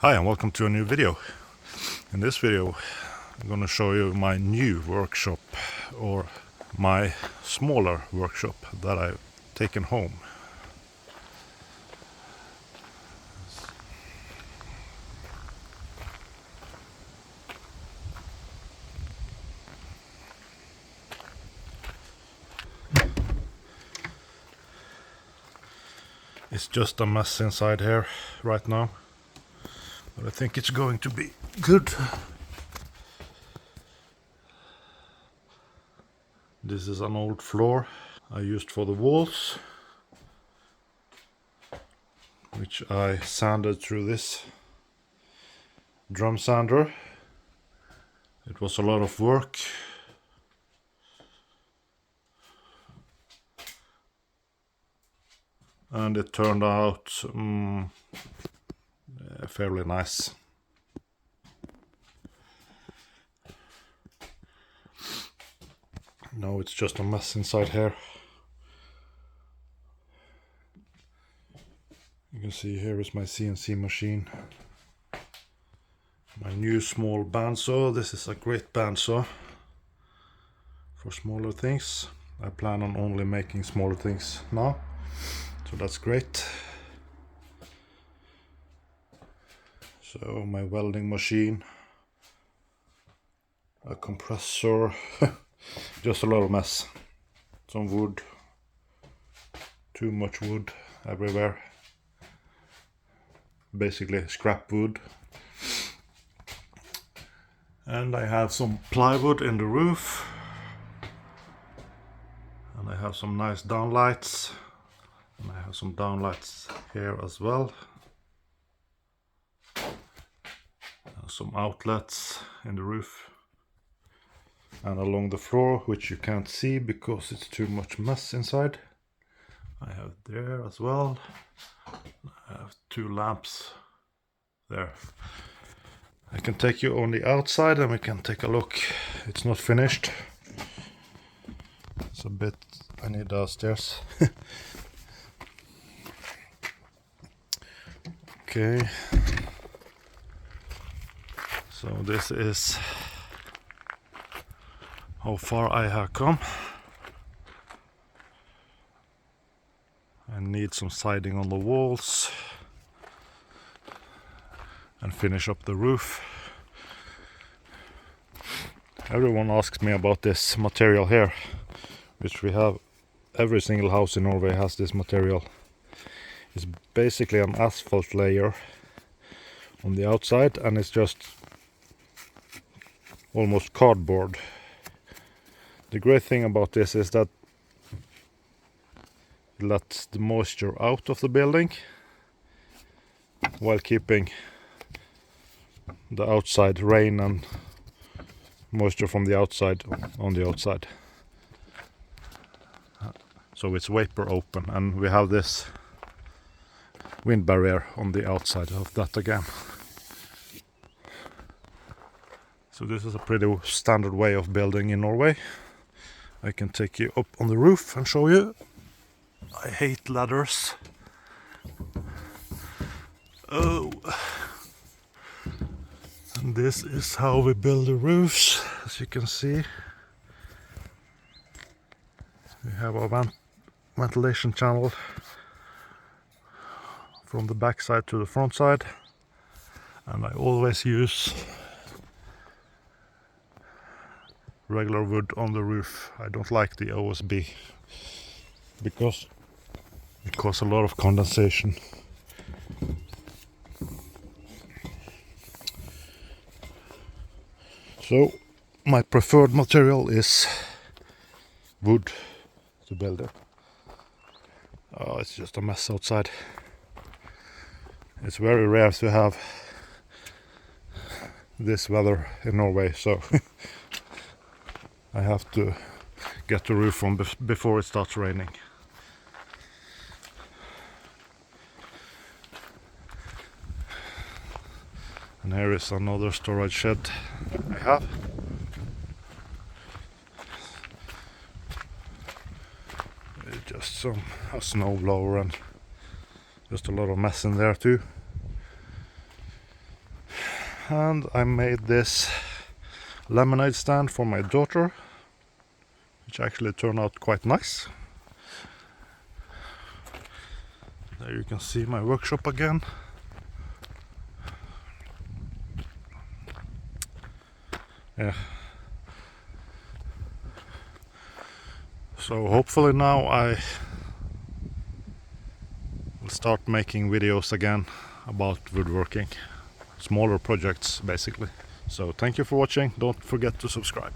Hi and welcome to a new video. In this video I'm going to show you my new workshop, or my smaller workshop that I've taken home. It's just a mess inside here right now, but I think it's going to be good. This is an old floor I used for the walls, which I sanded through this drum sander. It was a lot of work, and it turned out fairly nice. Now it's just a mess inside here. You can see here is my CNC machine. My new small bandsaw. This is a great bandsaw for smaller things. I plan on only making smaller things now, so that's great. So my welding machine, a compressor, just a lot of mess. Some wood, too much wood everywhere. Basically scrap wood. And I have some plywood in the roof. And I have some nice downlights. And I have some downlights here as well. Some outlets in the roof. And along the floor, which you can't see because it's too much mess inside. I have there as well. I have two lamps there. I can take you on the outside and we can take a look. It's not finished. It's a bit I need downstairs. Okay. So this is how far I have come. I need some siding on the walls and finish up the roof. Everyone asks me about this material here, which we have. Every single house in Norway has this material. It's basically an asphalt layer on the outside, and it's just almost cardboard. The great thing about this is that it lets the moisture out of the building while keeping the outside rain and moisture from the outside on the outside. So it's vapor open, and we have this wind barrier on the outside of that again. So this is a pretty standard way of building in Norway. I can take you up on the roof and show you. I hate ladders. Oh. And this is how we build the roofs, as you can see. We have a ventilation channel from the back side to the front side, and I always use regular wood on the roof. I don't like the OSB because it causes a lot of condensation. So my preferred material is wood to build it. Oh, it's just a mess outside. It's very rare to have this weather in Norway, so I have to get the roof on before it starts raining. And here is another storage shed I have. It's just a snow blower and just a lot of mess in there too. And I made this lemonade stand for my daughter, which actually turned out quite nice. There you can see my workshop again. Yeah. So hopefully now I will start making videos again about woodworking. Smaller projects basically. So thank you for watching. Don't forget to subscribe.